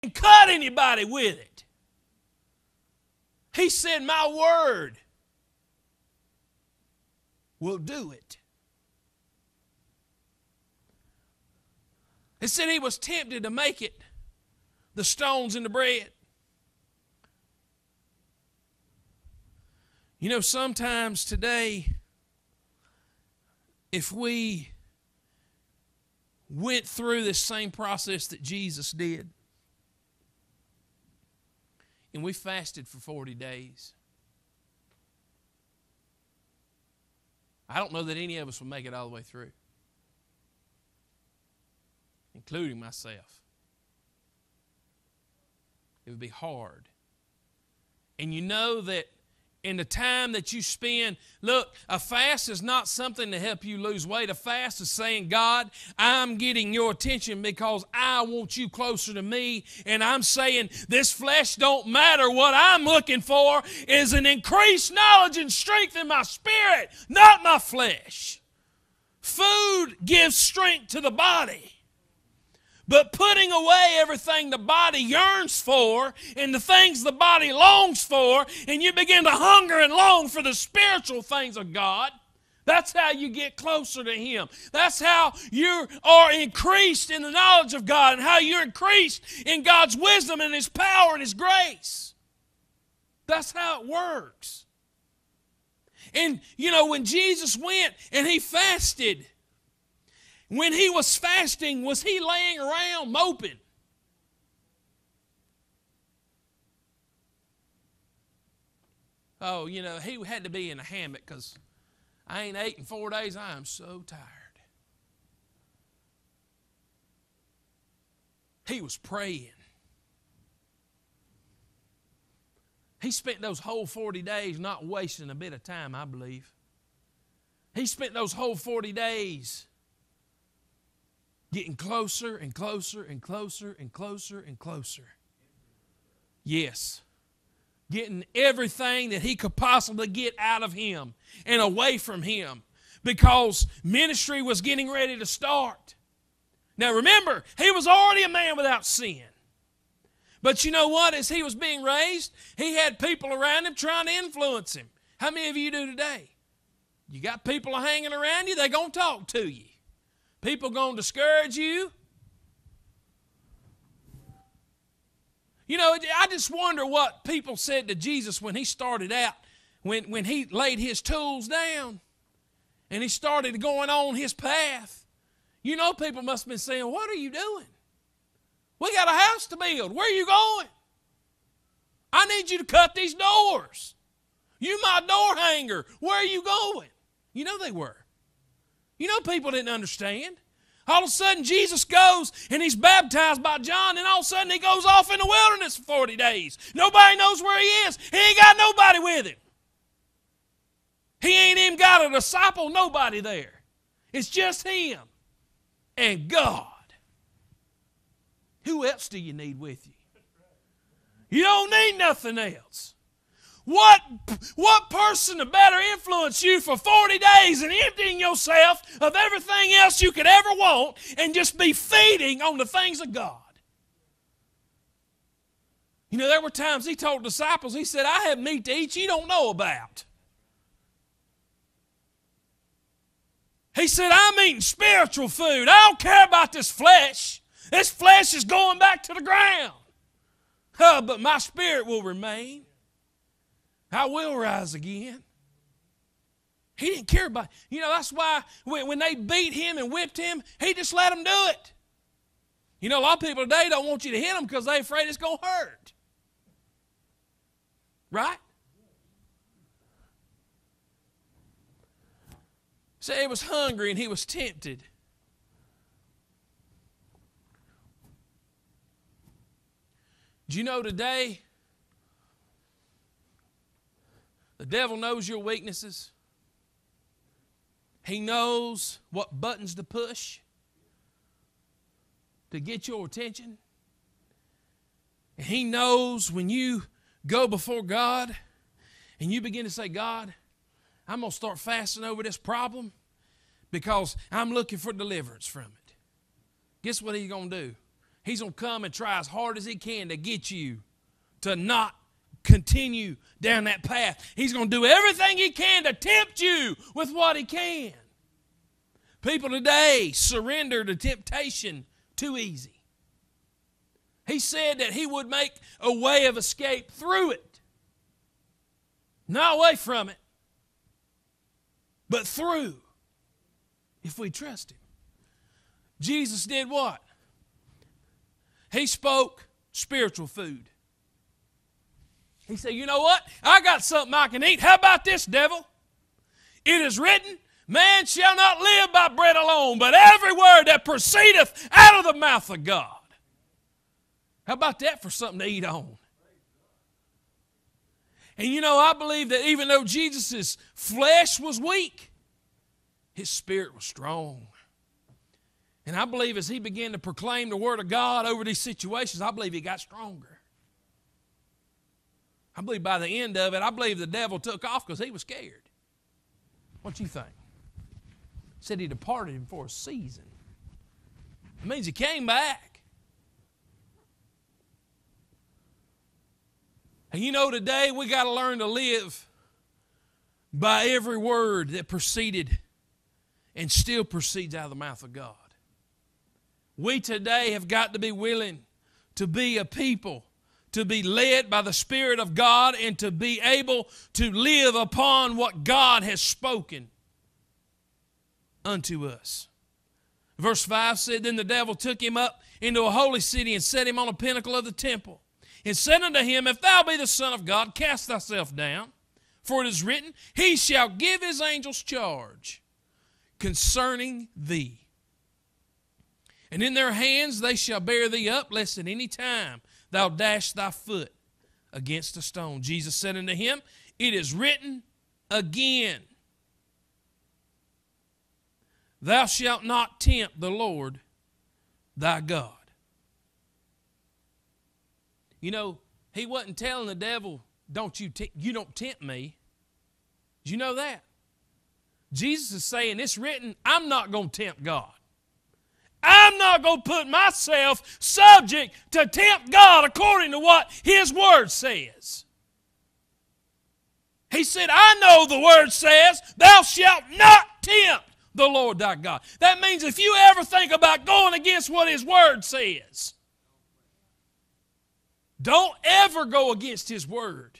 cut anybody with it. He said, my word will do it. It said he was tempted to make it the stones into bread. You know, sometimes today, if we went through this same process that Jesus did, and we fasted for 40 days, I don't know that any of us will make it all the way through, including myself. It would be hard. And you know that in the time that you spend, look, a fast is not something to help you lose weight. A fast is saying, God, I'm getting your attention because I want you closer to me. And I'm saying this flesh don't matter. What I'm looking for is an increased knowledge and strength in my spirit, not my flesh. Food gives strength to the body. But putting away everything the body yearns for and the things the body longs for, and you begin to hunger and long for the spiritual things of God, that's how you get closer to Him. That's how you are increased in the knowledge of God and how you're increased in God's wisdom and His power and His grace. That's how it works. And, you know, when Jesus went and He fasted, when He was fasting, was He laying around moping? Oh, you know, He had to be in a hammock because I ain't ate in 4 days. I am so tired. He was praying. He spent those whole 40 days not wasting a bit of time, I believe. He spent those whole 40 days getting closer and closer and closer and closer and closer. Yes. Getting everything that He could possibly get out of Him and away from Him, because ministry was getting ready to start. Now remember, He was already a man without sin. But you know what? As He was being raised, He had people around Him trying to influence Him. How many of you do today? You got people hanging around you, they're going to talk to you. People going to discourage you. You know, I just wonder what people said to Jesus when He started out, when He laid His tools down and He started going on His path. You know, people must have been saying, what are you doing? We got a house to build. Where are you going? I need you to cut these doors. You my door hanger. Where are you going? You know they were. You know people didn't understand. All of a sudden Jesus goes and He's baptized by John, and all of a sudden He goes off in the wilderness for 40 days. Nobody knows where He is. He ain't got nobody with Him. He ain't even got a disciple, nobody there. It's just Him and God. Who else do you need with you? You don't need nothing else. What person to better influence you for 40 days and emptying yourself of everything else you could ever want and just be feeding on the things of God? You know, there were times He told disciples, He said, I have meat to eat you don't know about. He said, I'm eating spiritual food. I don't care about this flesh. This flesh is going back to the ground. Oh, but my spirit will remain. I will rise again. He didn't care about it. You know, that's why when they beat Him and whipped Him, He just let them do it. You know, a lot of people today don't want you to hit them because they're afraid it's going to hurt. Right? Say He was hungry and He was tempted. Do you know today, the devil knows your weaknesses. He knows what buttons to push to get your attention. And he knows when you go before God and you begin to say, God, I'm going to start fasting over this problem because I'm looking for deliverance from it. Guess what He's going to do? he's going to come and try as hard as he can to get you to not continue down that path. He's going to do everything he can to tempt you with what he can. People today surrender to temptation too easy. He said that he would make a way of escape through it. Not away from it, but through, if we trust him. Jesus did what? He spoke spiritual food. He said, you know what? I got something I can eat. How about this, devil? It is written, man shall not live by bread alone, but every word that proceedeth out of the mouth of God. How about that for something to eat on? And you know, I believe that even though Jesus' flesh was weak, his spirit was strong. And I believe as he began to proclaim the word of God over these situations, I believe he got stronger. I believe by the end of it, I believe the devil took off because he was scared. What you think? Said he departed him for a season. It means he came back. And you know, today we got to learn to live by every word that proceeded and still proceeds out of the mouth of God. We today have got to be willing to be a people, to be led by the Spirit of God, and to be able to live upon what God has spoken unto us. Verse 5 said, then the devil took him up into a holy city and set him on a pinnacle of the temple, and said unto him, if thou be the Son of God, cast thyself down, for it is written, he shall give his angels charge concerning thee. And in their hands they shall bear thee up, lest at any time thou dash thy foot against a stone. Jesus said unto him, it is written again, thou shalt not tempt the Lord thy God. You know, he wasn't telling the devil, you don't tempt me. Did you know that? Jesus is saying, it's written, I'm not going to tempt God. I'm not going to put myself subject to tempt God according to what his word says. He said, I know the word says, thou shalt not tempt the Lord thy God. That means if you ever think about going against what his word says, don't ever go against his word.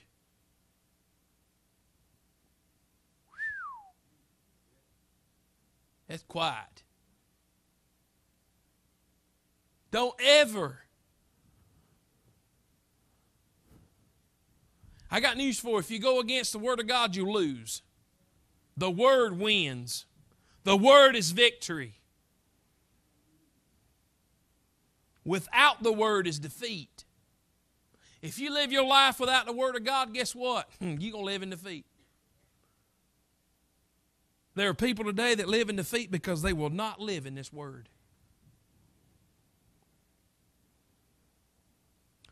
That's quiet. Don't ever. I got news for you. If you go against the word of God, you lose. The word wins. The word is victory. Without the word is defeat. If you live your life without the word of God, guess what? You're going to live in defeat. There are people today that live in defeat because they will not live in this word.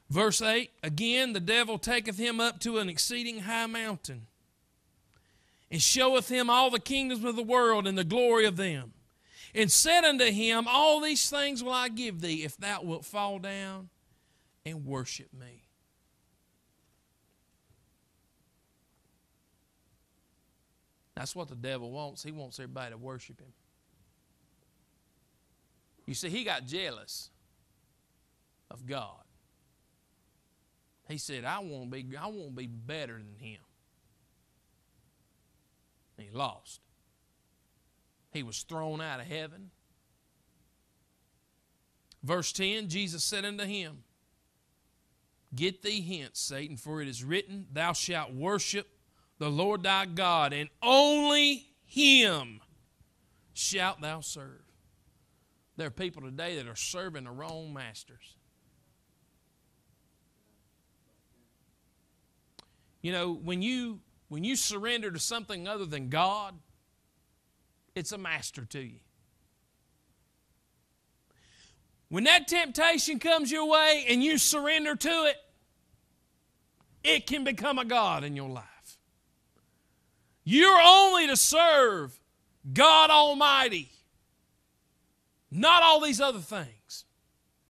Verse 8, again, the devil taketh him up to an exceeding high mountain, and showeth him all the kingdoms of the world and the glory of them, and said unto him, all these things will I give thee, if thou wilt fall down and worship me. That's what the devil wants. He wants everybody to worship him. You see, he got jealous of God. He said, I want to be better than him. And he lost. He was thrown out of heaven. Verse 10, Jesus said unto him, get thee hence, Satan, for it is written, thou shalt worship the Lord thy God, and only him shalt thou serve. There are people today that are serving the wrong masters. You know, when you surrender to something other than God, it's a master to you. When that temptation comes your way and you surrender to it, it can become a god in your life. You're only to serve God Almighty, not all these other things.